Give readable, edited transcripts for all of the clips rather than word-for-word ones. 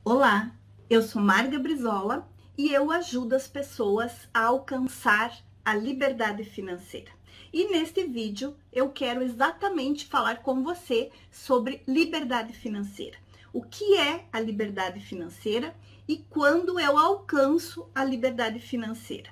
Olá, eu sou Marga Brizola e eu ajudo as pessoas a alcançar a liberdade financeira. E neste vídeo eu quero exatamente falar com você sobre liberdade financeira. O que é a liberdade financeira e quando eu alcanço a liberdade financeira.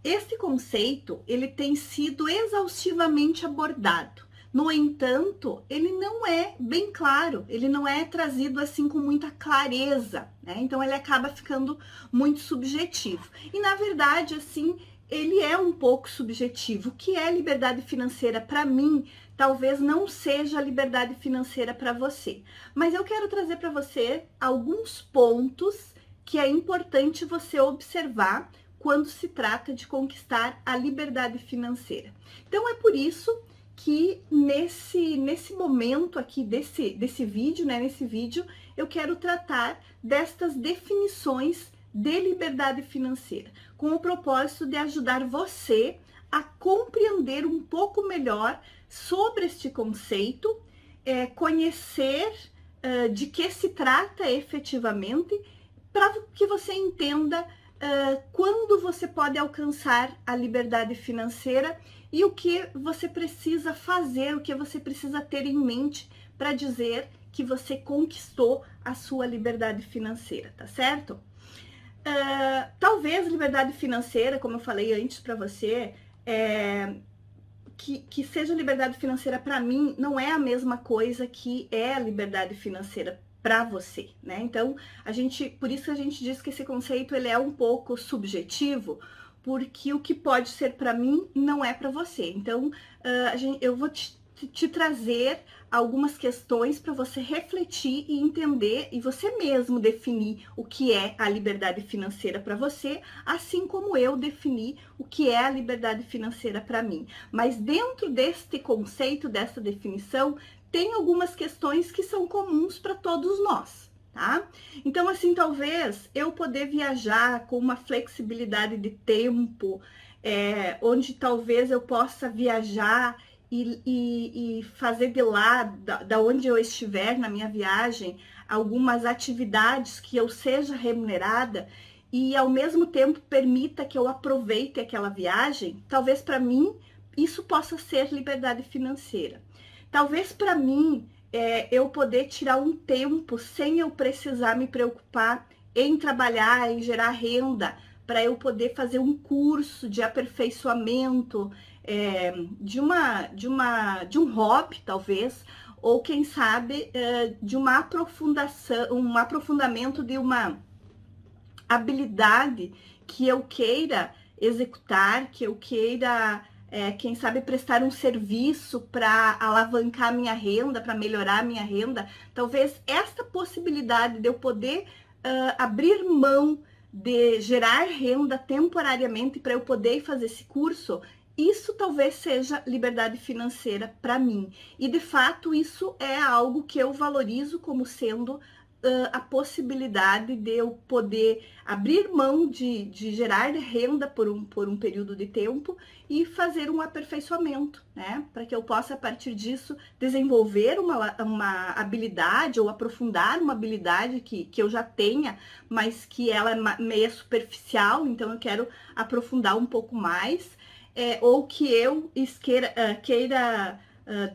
Esse conceito, ele tem sido exaustivamente abordado. No entanto, ele não é bem claro, ele não é trazido assim com muita clareza, né? Então ele acaba ficando muito subjetivo. E na verdade, assim, ele é um pouco subjetivo. O que é liberdade financeira para mim, talvez não seja a liberdade financeira para você. Mas eu quero trazer para você alguns pontos que é importante você observar quando se trata de conquistar a liberdade financeira. Então é por isso que nesse momento aqui desse vídeo, né, nesse vídeo, eu quero tratar destas definições de liberdade financeira, com o propósito de ajudar você a compreender um pouco melhor sobre este conceito, conhecer de que se trata efetivamente, para que você entenda quando você pode alcançar a liberdade financeira e o que você precisa fazer, o que você precisa ter em mente para dizer que você conquistou a sua liberdade financeira, tá certo? Talvez liberdade financeira, como eu falei antes para você, que seja liberdade financeira para mim não é a mesma coisa que é a liberdade financeira para você, né? Então, por isso a gente diz que esse conceito ele é um pouco subjetivo, porque o que pode ser para mim não é para você. Então, eu vou te trazer algumas questões para você refletir e entender e você mesmo definir o que é a liberdade financeira para você, assim como eu defini o que é a liberdade financeira para mim. Mas dentro deste conceito, dessa definição, tem algumas questões que são comuns para todos nós. Tá? Então, assim, talvez eu poder viajar com uma flexibilidade de tempo, onde talvez eu possa viajar e fazer de lá, da onde eu estiver na minha viagem, algumas atividades que eu seja remunerada e ao mesmo tempo permita que eu aproveite aquela viagem, talvez para mim isso possa ser liberdade financeira. Talvez para mim eu poder tirar um tempo sem eu precisar me preocupar em trabalhar, em gerar renda, para eu poder fazer um curso de aperfeiçoamento, de um hobby, talvez, ou quem sabe de uma aprofundação, um aprofundamento de uma habilidade que eu queira executar, que eu queira, quem sabe, prestar um serviço para alavancar minha renda, para melhorar minha renda. Talvez esta possibilidade de eu poder abrir mão de gerar renda temporariamente para eu poder fazer esse curso, isso talvez seja liberdade financeira para mim. E de fato, isso é algo que eu valorizo como sendo a possibilidade de eu poder abrir mão de gerar renda por um período de tempo e fazer um aperfeiçoamento, né? Para que eu possa, a partir disso, desenvolver uma habilidade ou aprofundar uma habilidade que eu já tenha, mas que ela é meio superficial, então eu quero aprofundar um pouco mais, ou que eu queira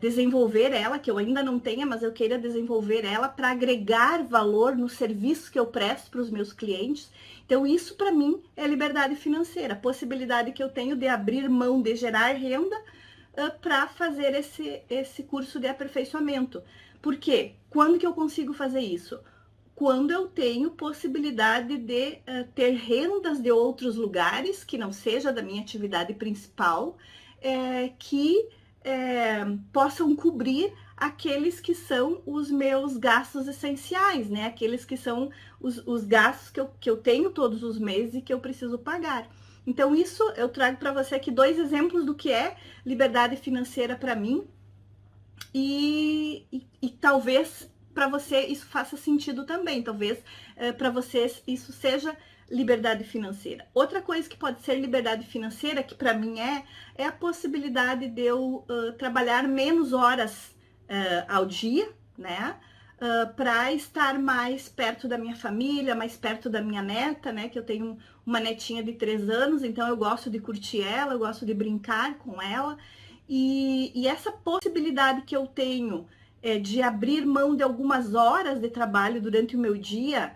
desenvolver ela, que eu ainda não tenha, mas eu queira desenvolver ela para agregar valor no serviço que eu presto para os meus clientes. Então, isso para mim é liberdade financeira, a possibilidade que eu tenho de abrir mão de gerar renda para fazer esse curso de aperfeiçoamento. Por quê? Quando que eu consigo fazer isso? Quando eu tenho possibilidade de ter rendas de outros lugares, que não seja da minha atividade principal, que possam cobrir aqueles que são os meus gastos essenciais, né? Aqueles que são os gastos que eu tenho todos os meses e que eu preciso pagar. Então, isso eu trago para você aqui 2 exemplos do que é liberdade financeira para mim e talvez para você isso faça sentido também, talvez para vocês isso seja liberdade financeira. Outra coisa que pode ser liberdade financeira, que para mim é a possibilidade de eu trabalhar menos horas ao dia, né? para estar mais perto da minha família, mais perto da minha neta, né? Que eu tenho uma netinha de 3 anos, então eu gosto de curtir ela, eu gosto de brincar com ela. E essa possibilidade que eu tenho de abrir mão de algumas horas de trabalho durante o meu dia,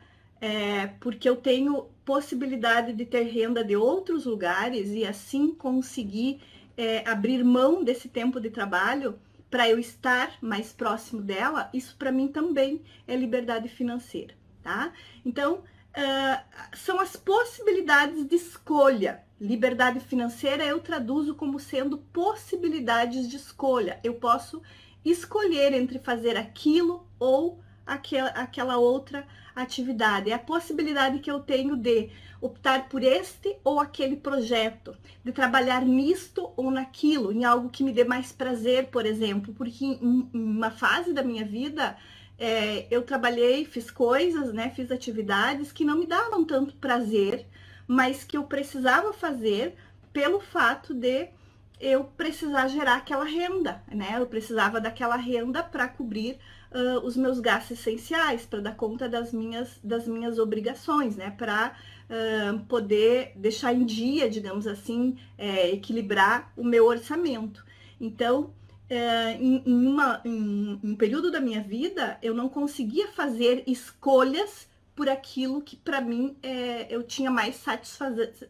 porque eu tenho possibilidade de ter renda de outros lugares e assim conseguir abrir mão desse tempo de trabalho para eu estar mais próximo dela, isso para mim também é liberdade financeira, tá? Então, são as possibilidades de escolha. Liberdade financeira eu traduzo como sendo possibilidades de escolha. Eu posso escolher entre fazer aquilo ou aquela outra atividade. É a possibilidade que eu tenho de optar por este ou aquele projeto, de trabalhar nisto ou naquilo, em algo que me dê mais prazer, por exemplo, porque em uma fase da minha vida eu trabalhei, fiz coisas, né, fiz atividades que não me davam tanto prazer, mas que eu precisava fazer pelo fato de eu precisar gerar aquela renda, né? Eu precisava daquela renda para cobrir os meus gastos essenciais, para dar conta das minhas obrigações, né? Para poder deixar em dia, digamos assim, equilibrar o meu orçamento. Então, em um período da minha vida, eu não conseguia fazer escolhas por aquilo que para mim eu tinha mais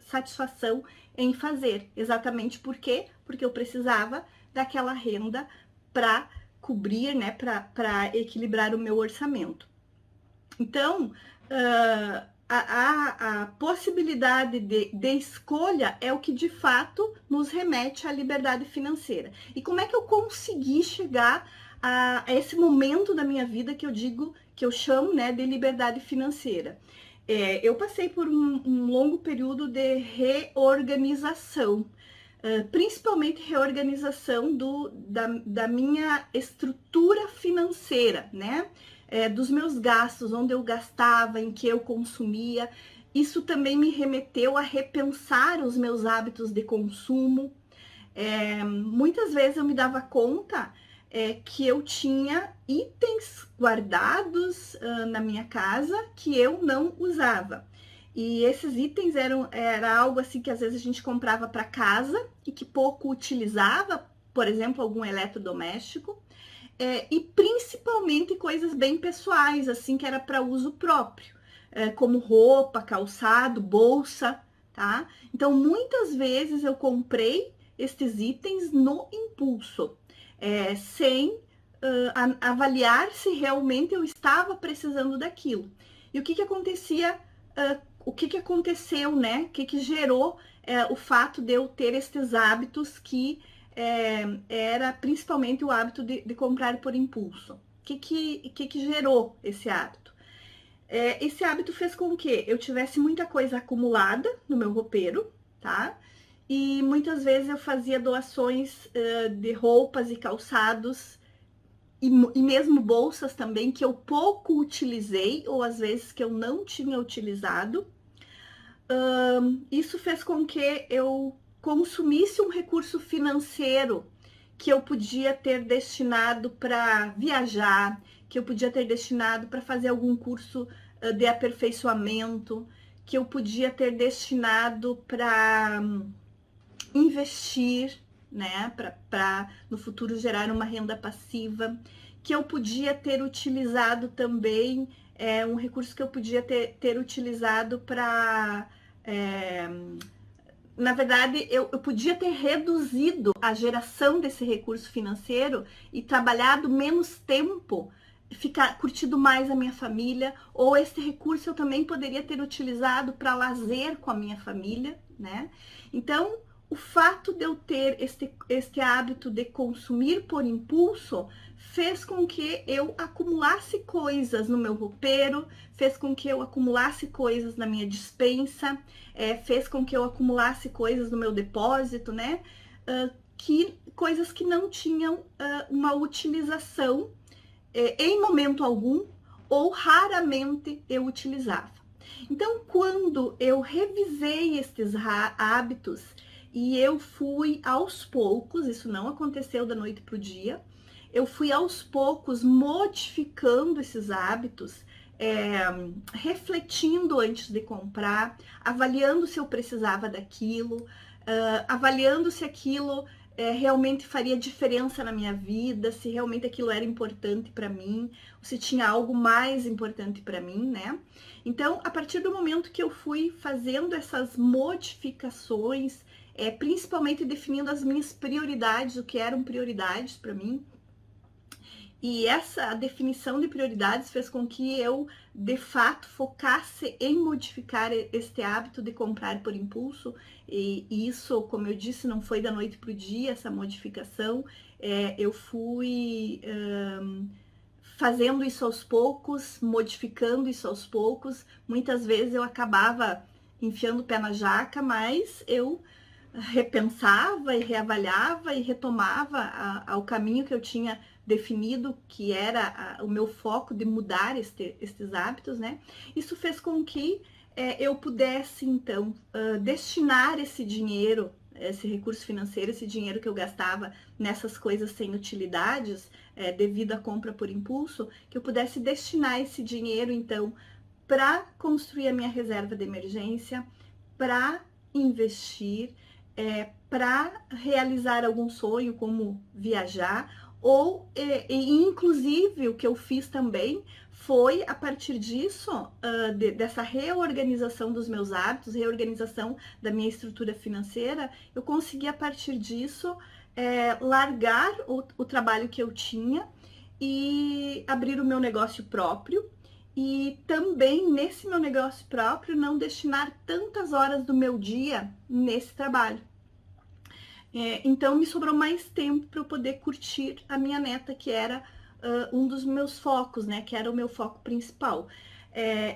satisfação em fazer. Exatamente por quê? Porque eu precisava daquela renda para cobrir, né, para equilibrar o meu orçamento. Então, a possibilidade de escolha é o que de fato nos remete à liberdade financeira. E como é que eu consegui chegar a esse momento da minha vida que eu digo, que eu chamo, né, de liberdade financeira? Eu passei por um longo período de reorganização, principalmente reorganização da minha estrutura financeira, né? Dos meus gastos, onde eu gastava, em que eu consumia. Isso também me remeteu a repensar os meus hábitos de consumo. Muitas vezes eu me dava conta que eu tinha itens guardados na minha casa que eu não usava. E esses itens era algo assim que às vezes a gente comprava para casa e que pouco utilizava, por exemplo, algum eletrodoméstico, e principalmente coisas bem pessoais, assim, que era para uso próprio, como roupa, calçado, bolsa, tá? Então, muitas vezes eu comprei estes itens no impulso, sem avaliar se realmente eu estava precisando daquilo. E o que acontecia, o que aconteceu, né? O que gerou o fato de eu ter estes hábitos que era principalmente o hábito de comprar por impulso. O que gerou esse hábito? Esse hábito fez com que eu tivesse muita coisa acumulada no meu roupeiro, tá? E muitas vezes eu fazia doações de roupas e calçados e mesmo bolsas também que eu pouco utilizei ou às vezes que eu não tinha utilizado. Isso fez com que eu consumisse um recurso financeiro que eu podia ter destinado para viajar, que eu podia ter destinado para fazer algum curso de aperfeiçoamento, que eu podia ter destinado para investir, né, para no futuro gerar uma renda passiva, que eu podia ter utilizado também, um recurso que eu podia ter utilizado para... na verdade, eu podia ter reduzido a geração desse recurso financeiro e trabalhado menos tempo, curtido mais a minha família, ou esse recurso eu também poderia ter utilizado para lazer com a minha família, né? Então, o fato de eu ter este hábito de consumir por impulso fez com que eu acumulasse coisas no meu roupeiro, fez com que eu acumulasse coisas na minha despensa, fez com que eu acumulasse coisas no meu depósito, né? Coisas que não tinham uma utilização em momento algum ou raramente eu utilizava. Então, quando eu revisei estes hábitos e eu fui aos poucos, isso não aconteceu da noite para o dia, eu fui aos poucos modificando esses hábitos, refletindo antes de comprar, avaliando se eu precisava daquilo, avaliando se aquilo realmente faria diferença na minha vida, se realmente aquilo era importante para mim, ou se tinha algo mais importante para mim, né? Então, a partir do momento que eu fui fazendo essas modificações, principalmente definindo as minhas prioridades, o que eram prioridades para mim, e essa definição de prioridades fez com que eu, de fato, focasse em modificar este hábito de comprar por impulso. E isso, como eu disse, não foi da noite para o dia, essa modificação. Eu fui fazendo isso aos poucos, modificando isso aos poucos. Muitas vezes eu acabava enfiando o pé na jaca, mas eu repensava e reavaliava e retomava o caminho que eu tinha definido, que era o meu foco de mudar estes hábitos, né? Isso fez com que eu pudesse, então, destinar esse dinheiro, esse recurso financeiro, esse dinheiro que eu gastava nessas coisas sem utilidades, devido à compra por impulso, que eu pudesse destinar esse dinheiro, então, para construir a minha reserva de emergência, para investir, para realizar algum sonho, como viajar, ou inclusive o que eu fiz também foi a partir disso, dessa reorganização dos meus hábitos, reorganização da minha estrutura financeira, eu consegui a partir disso largar o trabalho que eu tinha e abrir o meu negócio próprio. E também nesse meu negócio próprio não destinar tantas horas do meu dia nesse trabalho. Então me sobrou mais tempo para eu poder curtir a minha neta, que era um dos meus focos, né? Que era o meu foco principal.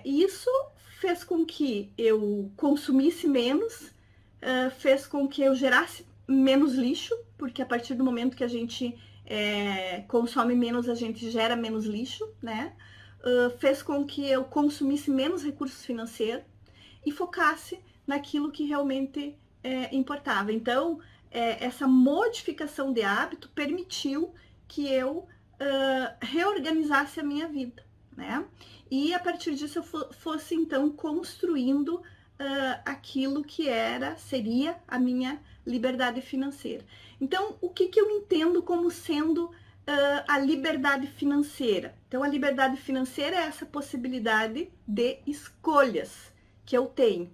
E isso fez com que eu consumisse menos, fez com que eu gerasse menos lixo, porque a partir do momento que a gente consome menos, a gente gera menos lixo, né? Fez com que eu consumisse menos recursos financeiros e focasse naquilo que realmente importava. Então, essa modificação de hábito permitiu que eu reorganizasse a minha vida, né? E a partir disso eu fosse então construindo aquilo que seria a minha liberdade financeira. Então, o que eu entendo como sendo a liberdade financeira? Então, a liberdade financeira é essa possibilidade de escolhas que eu tenho.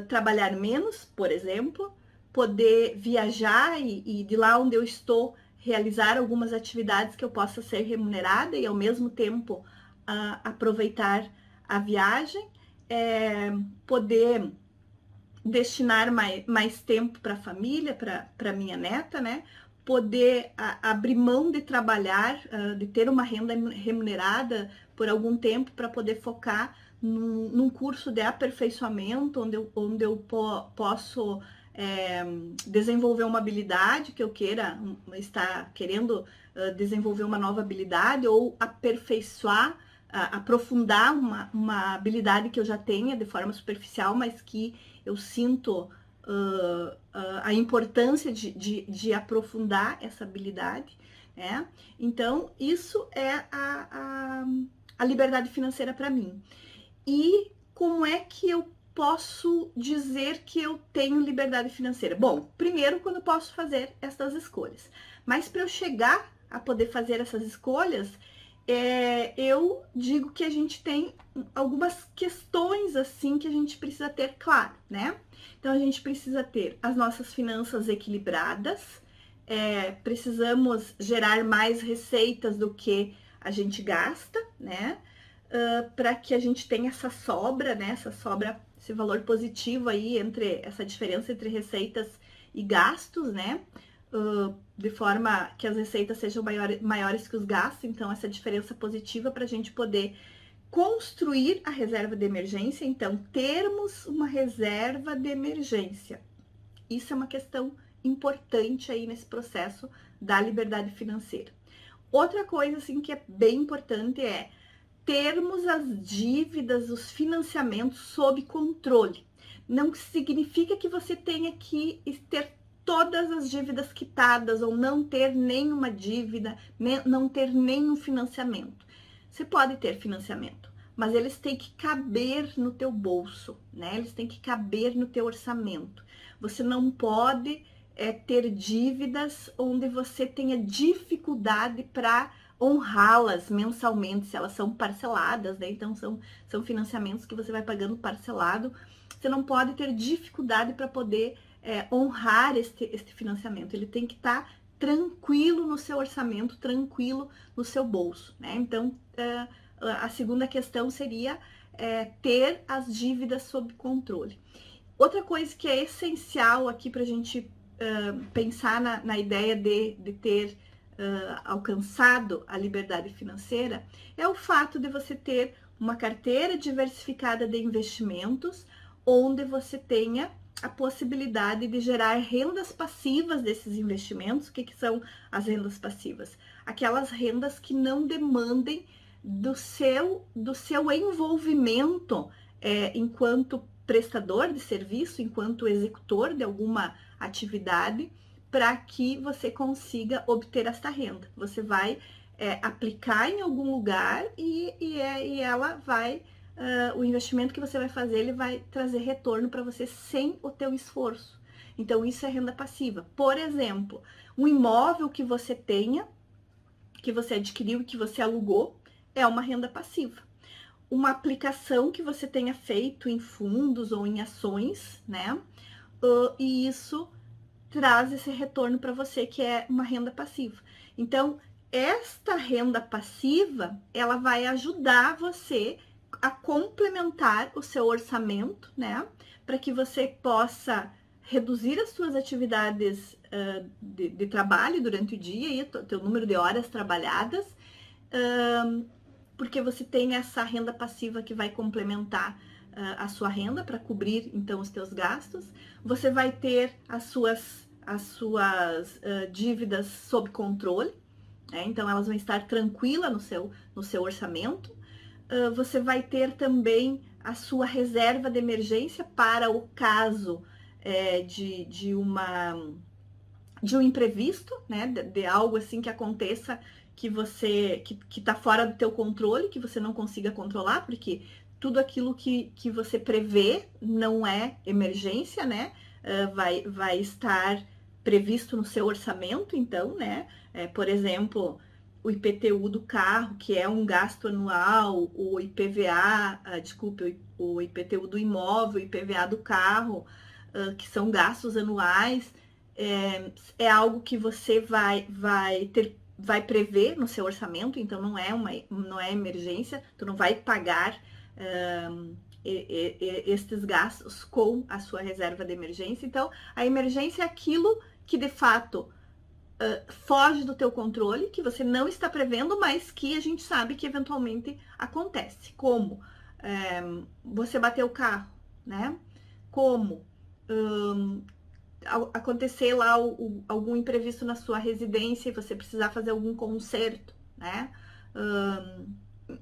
Trabalhar menos, por exemplo, poder viajar e de lá onde eu estou realizar algumas atividades que eu possa ser remunerada e ao mesmo tempo aproveitar a viagem, poder destinar mais tempo para a família, para minha neta, né? Poder abrir mão de trabalhar, de ter uma renda remunerada por algum tempo para poder focar num curso de aperfeiçoamento, onde eu posso desenvolver uma habilidade que eu queira, estar querendo desenvolver uma nova habilidade ou aperfeiçoar, aprofundar uma habilidade que eu já tenha de forma superficial, mas que eu sinto a importância de aprofundar essa habilidade, né? Então, isso é a liberdade financeira para mim. E como é que eu posso dizer que eu tenho liberdade financeira? Bom, primeiro, quando eu posso fazer essas escolhas. Mas para eu chegar a poder fazer essas escolhas, eu digo que a gente tem algumas questões assim que a gente precisa ter claro, né? Então, a gente precisa ter as nossas finanças equilibradas, precisamos gerar mais receitas do que a gente gasta, né? Para que a gente tenha essa sobra, né? Esse valor positivo aí essa diferença entre receitas e gastos, né? De forma que as receitas sejam maiores que os gastos, então essa diferença positiva para a gente poder construir a reserva de emergência, então termos uma reserva de emergência. Isso é uma questão importante aí nesse processo da liberdade financeira. Outra coisa assim que é bem importante é termos as dívidas, os financiamentos sob controle. Não significa que você tenha que ter todas as dívidas quitadas ou não ter nenhuma dívida, não ter nenhum financiamento. Você pode ter financiamento, mas eles têm que caber no teu bolso, né? Eles têm que caber no teu orçamento. Você não pode ter dívidas onde você tenha dificuldade para honrá-las mensalmente, se elas são parceladas, né? Então são financiamentos que você vai pagando parcelado. Você não pode ter dificuldade para poder honrar este financiamento. Ele tem que estar tranquilo no seu orçamento, tranquilo no seu bolso, né? Então, a segunda questão seria ter as dívidas sob controle. Outra coisa que é essencial aqui para a gente pensar na ideia de ter alcançado a liberdade financeira é o fato de você ter uma carteira diversificada de investimentos, onde você tenha a possibilidade de gerar rendas passivas desses investimentos. O que são as rendas passivas? Aquelas rendas que não demandem do seu envolvimento enquanto prestador de serviço, enquanto executor de alguma atividade, para que você consiga obter esta renda. Você vai aplicar em algum lugar e ela vai... o investimento que você vai fazer, ele vai trazer retorno para você sem o teu esforço. Então, isso é renda passiva. Por exemplo, um imóvel que você tenha, que você adquiriu, que você alugou, é uma renda passiva. Uma aplicação que você tenha feito em fundos ou em ações, né? E isso traz esse retorno para você, que é uma renda passiva. Então, esta renda passiva, ela vai ajudar você a complementar o seu orçamento, né? Para que você possa reduzir as suas atividades de trabalho durante o dia e o teu número de horas trabalhadas, porque você tem essa renda passiva que vai complementar a sua renda para cobrir, então, os teus gastos. Você vai ter as suas dívidas sob controle, né? Então, elas vão estar tranquilas no seu orçamento. Você vai ter também a sua reserva de emergência para o caso de um imprevisto, né? De algo assim que aconteça que está fora do teu controle, que você não consiga controlar, porque tudo aquilo que você prevê não é emergência, né? Vai estar previsto no seu orçamento, então, né? Por exemplo, o IPTU do carro, que é um gasto anual, o IPVA, o IPTU do imóvel, o IPVA do carro, que são gastos anuais, é algo que você vai prever no seu orçamento, então não é emergência, tu não vai pagar estes gastos com a sua reserva de emergência. Então, a emergência é aquilo que de fato foge do teu controle, que você não está prevendo, mas que a gente sabe que eventualmente acontece. Como você bater o carro, né? Como acontecer lá algum imprevisto na sua residência e você precisar fazer algum conserto, né?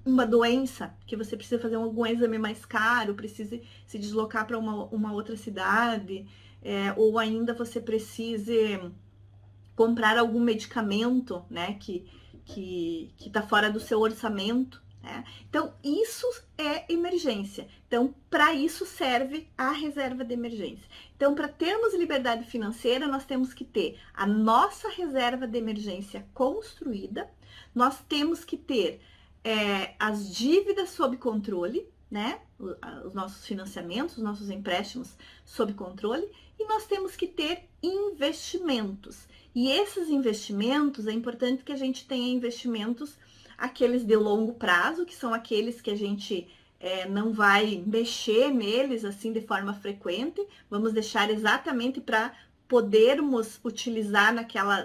Uma doença, que você precisa fazer algum exame mais caro, precise se deslocar para uma outra cidade, ou ainda você precise comprar algum medicamento, né, que tá fora do seu orçamento, né? Então, isso é emergência. Então, para isso serve a reserva de emergência. Então, para termos liberdade financeira, nós temos que ter a nossa reserva de emergência construída, nós temos que ter as dívidas sob controle, né? Os nossos financiamentos, os nossos empréstimos sob controle, e nós temos que ter investimentos. E esses investimentos, é importante que a gente tenha investimentos, aqueles de longo prazo, que são aqueles que a gente não vai mexer neles assim de forma frequente, vamos deixar exatamente para podermos utilizar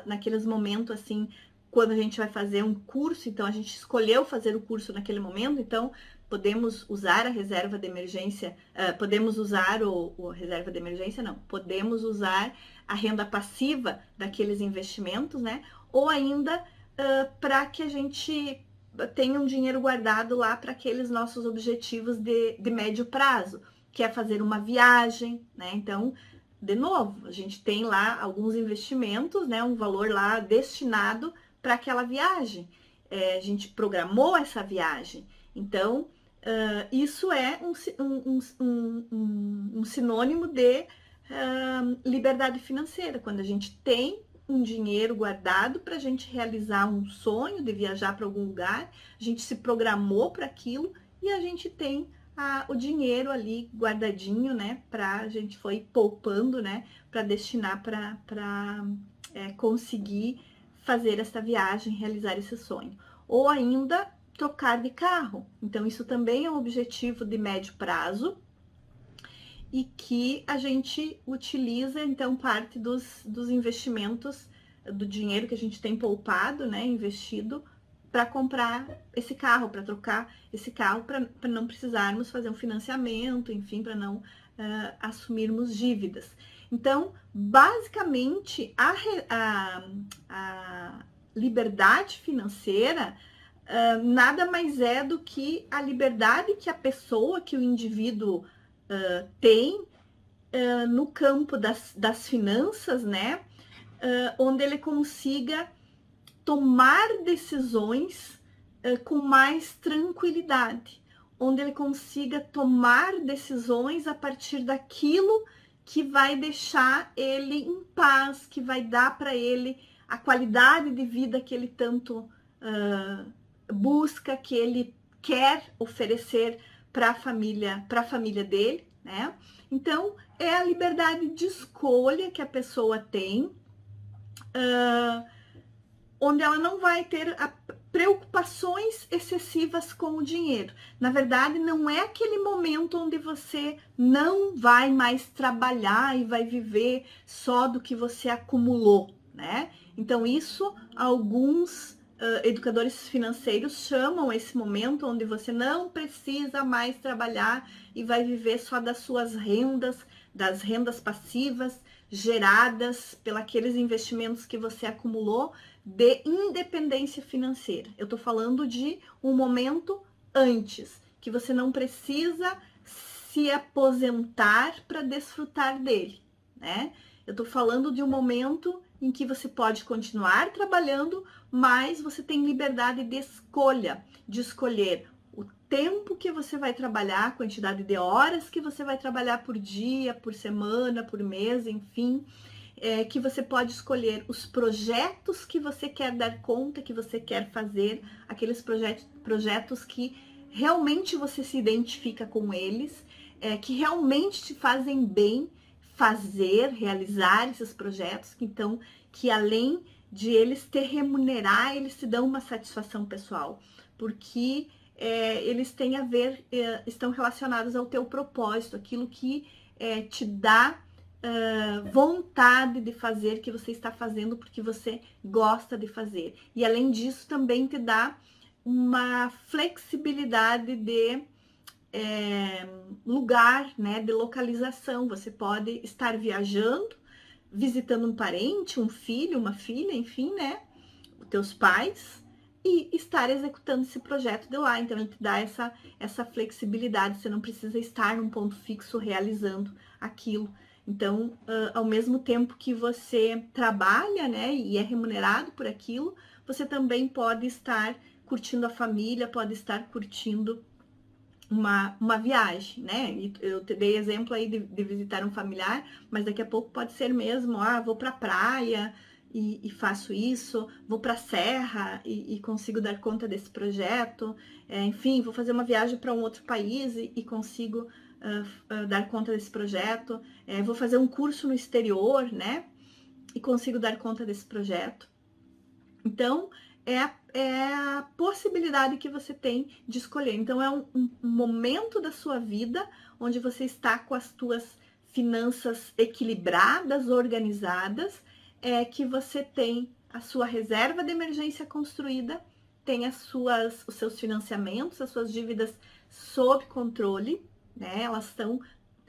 naqueles momentos assim, quando a gente vai fazer um curso. Então, a gente escolheu fazer o curso naquele momento, então podemos usar a reserva de emergência, podemos usar reserva de emergência, não, podemos usar a renda passiva daqueles investimentos, né? Ou ainda para que a gente tenha um dinheiro guardado lá para aqueles nossos objetivos de médio prazo, que é fazer uma viagem, né? Então, de novo, a gente tem lá alguns investimentos, né, um valor lá destinado para aquela viagem. A gente programou essa viagem. Então, isso é um sinônimo de liberdade financeira, quando a gente tem um dinheiro guardado para a gente realizar um sonho de viajar para algum lugar, a gente se programou para aquilo e a gente tem o dinheiro ali guardadinho, né? A gente foi poupando, né? Para destinar para conseguir fazer essa viagem, realizar esse sonho. Ou ainda trocar de carro. Então, isso também é um objetivo de médio prazo e que a gente utiliza, então, parte dos investimentos, do dinheiro que a gente tem poupado, né, investido, para comprar esse carro, para trocar esse carro, para não precisarmos fazer um financiamento, enfim, para não assumirmos dívidas. Então, basicamente, a liberdade financeira nada mais é do que a liberdade que a pessoa, que o indivíduo tem no campo das finanças, né? Onde ele consiga tomar decisões com mais tranquilidade, onde ele consiga tomar decisões a partir daquilo que vai deixar ele em paz, que vai dar para ele a qualidade de vida que ele tanto busca, que ele quer oferecer para a família dele, né? Então, é a liberdade de escolha que a pessoa tem, onde ela não vai ter preocupações excessivas com o dinheiro. Na verdade, não é aquele momento onde você não vai mais trabalhar e vai viver só do que você acumulou, né? Então, isso alguns educadores financeiros chamam esse momento onde você não precisa mais trabalhar e vai viver só das suas rendas, das rendas passivas geradas pelos investimentos que você acumulou, de independência financeira. Eu tô falando de um momento antes, que você não precisa se aposentar para desfrutar dele, né? Eu tô falando de um momento em que você pode continuar trabalhando, mas você tem liberdade de escolha, de escolher o tempo que você vai trabalhar, a quantidade de horas que você vai trabalhar por dia, por semana, por mês, enfim, que você pode escolher os projetos que você quer dar conta, que você quer fazer, aqueles projetos que realmente você se identifica com eles, que realmente te fazem bem realizar esses projetos, então, que além de eles te remunerar, eles te dão uma satisfação pessoal, porque eles têm a ver, estão relacionados ao teu propósito, aquilo que te dá vontade de fazer, que você está fazendo porque você gosta de fazer. E além disso, também te dá uma flexibilidade de lugar, né, de localização. Você pode estar viajando, visitando um parente, um filho, uma filha, enfim, né, os teus pais, e estar executando esse projeto de lá. Então, ele te dá essa flexibilidade, você não precisa estar num ponto fixo realizando aquilo. Então, ao mesmo tempo que você trabalha, né, e é remunerado por aquilo, você também pode estar curtindo a família, pode estar curtindo uma viagem, né? E eu te dei exemplo aí de visitar um familiar, mas daqui a pouco pode ser mesmo, vou para a praia e faço isso, vou para a serra e consigo dar conta desse projeto, enfim, vou fazer uma viagem para um outro país e consigo dar conta desse projeto, vou fazer um curso no exterior, né? E consigo dar conta desse projeto. Então, é a possibilidade que você tem de escolher. Então, é um momento da sua vida onde você está com as tuas finanças equilibradas, organizadas, que você tem a sua reserva de emergência construída, tem os seus financiamentos, as suas dívidas sob controle, né? Elas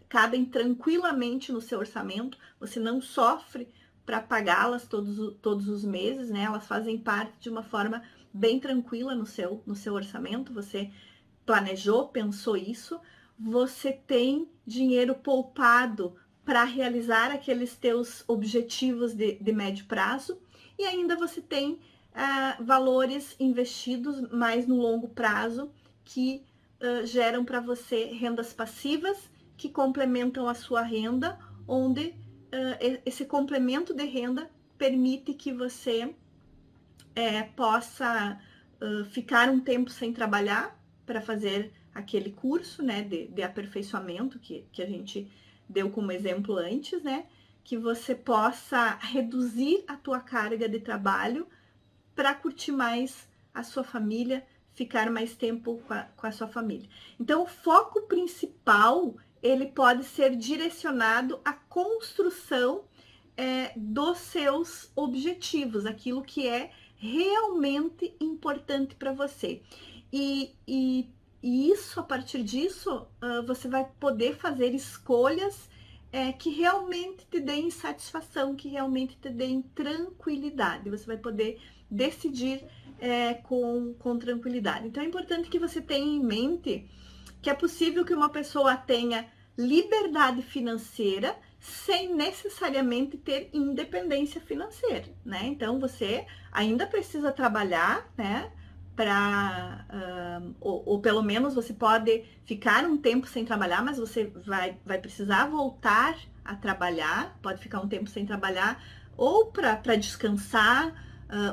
cabem tranquilamente no seu orçamento, você não sofre para pagá-las todos os meses, né? Elas fazem parte de uma forma bem tranquila no seu orçamento, você planejou, pensou isso, você tem dinheiro poupado para realizar aqueles teus objetivos de médio prazo, e ainda você tem valores investidos mais no longo prazo que geram para você rendas passivas que complementam a sua renda, onde esse complemento de renda permite que você possa ficar um tempo sem trabalhar para fazer aquele curso, né, de aperfeiçoamento que a gente deu como exemplo antes, né, que você possa reduzir a tua carga de trabalho para curtir mais a sua família, ficar mais tempo com a sua família. Então, o foco principal, ele pode ser direcionado à construção dos seus objetivos, aquilo que é realmente importante para você. E isso, a partir disso, você vai poder fazer escolhas que realmente te deem satisfação, que realmente te deem tranquilidade. Você vai poder decidir com tranquilidade. Então, é importante que você tenha em mente que é possível que uma pessoa tenha liberdade financeira sem necessariamente ter independência financeira, né? Então, você ainda precisa trabalhar, né? Ou pelo menos você pode ficar um tempo sem trabalhar, mas você vai precisar voltar a trabalhar, pode ficar um tempo sem trabalhar, ou para descansar,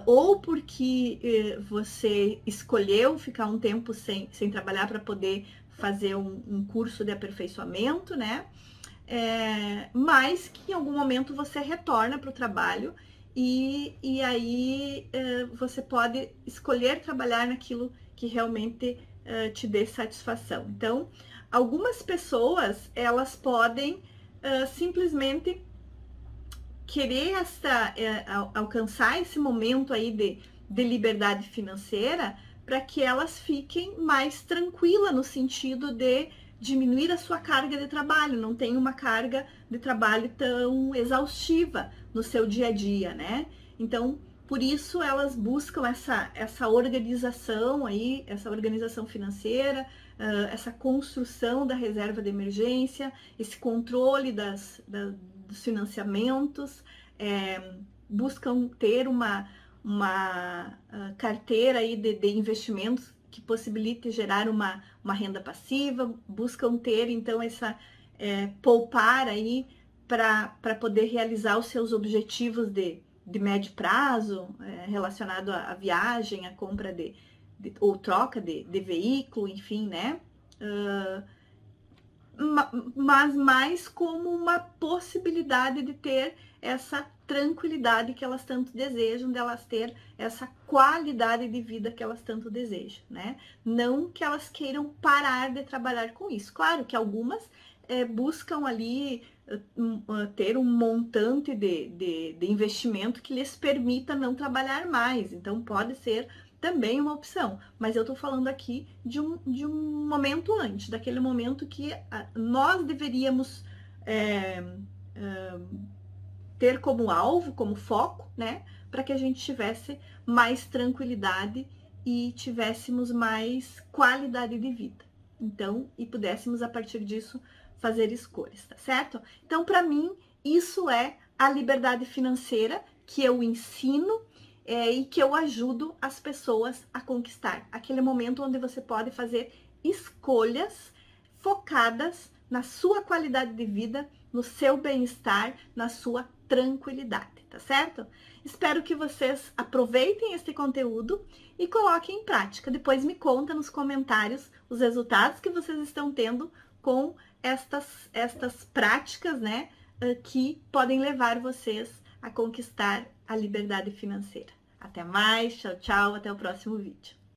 ou porque você escolheu ficar um tempo sem trabalhar para poder fazer um curso de aperfeiçoamento, né? Mas que em algum momento você retorna para o trabalho e aí você pode escolher trabalhar naquilo que realmente te dê satisfação. Então, algumas pessoas, elas podem simplesmente querer alcançar esse momento aí de liberdade financeira para que elas fiquem mais tranquilas no sentido de diminuir a sua carga de trabalho, não tem uma carga de trabalho tão exaustiva no seu dia a dia, né? Então, por isso elas buscam essa organização aí, essa organização financeira, essa construção da reserva de emergência, esse controle dos financiamentos, buscam ter uma carteira aí de investimentos que possibilite gerar uma renda passiva, buscam ter então poupar aí para poder realizar os seus objetivos de médio prazo, relacionado à viagem, à compra ou troca de veículo, enfim, né? Mas mais como uma possibilidade de ter essa tranquilidade que elas tanto desejam, delas ter essa qualidade de vida que elas tanto desejam, né? Não que elas queiram parar de trabalhar com isso. Claro que algumas buscam ali ter um montante de investimento que lhes permita não trabalhar mais. Então, pode ser também uma opção, mas eu tô falando aqui de um momento antes, daquele momento que nós deveríamos ter como alvo, como foco, né, para que a gente tivesse mais tranquilidade e tivéssemos mais qualidade de vida. Então, e pudéssemos a partir disso fazer escolhas, tá certo? Então, para mim, isso é a liberdade financeira que eu ensino e que eu ajudo as pessoas a conquistar. Aquele momento onde você pode fazer escolhas focadas na sua qualidade de vida, no seu bem-estar, na sua tranquilidade, tá certo? Espero que vocês aproveitem esse conteúdo e coloquem em prática. Depois me conta nos comentários os resultados que vocês estão tendo com estas práticas, né, que podem levar vocês a conquistar a liberdade financeira. Até mais, tchau, tchau, até o próximo vídeo.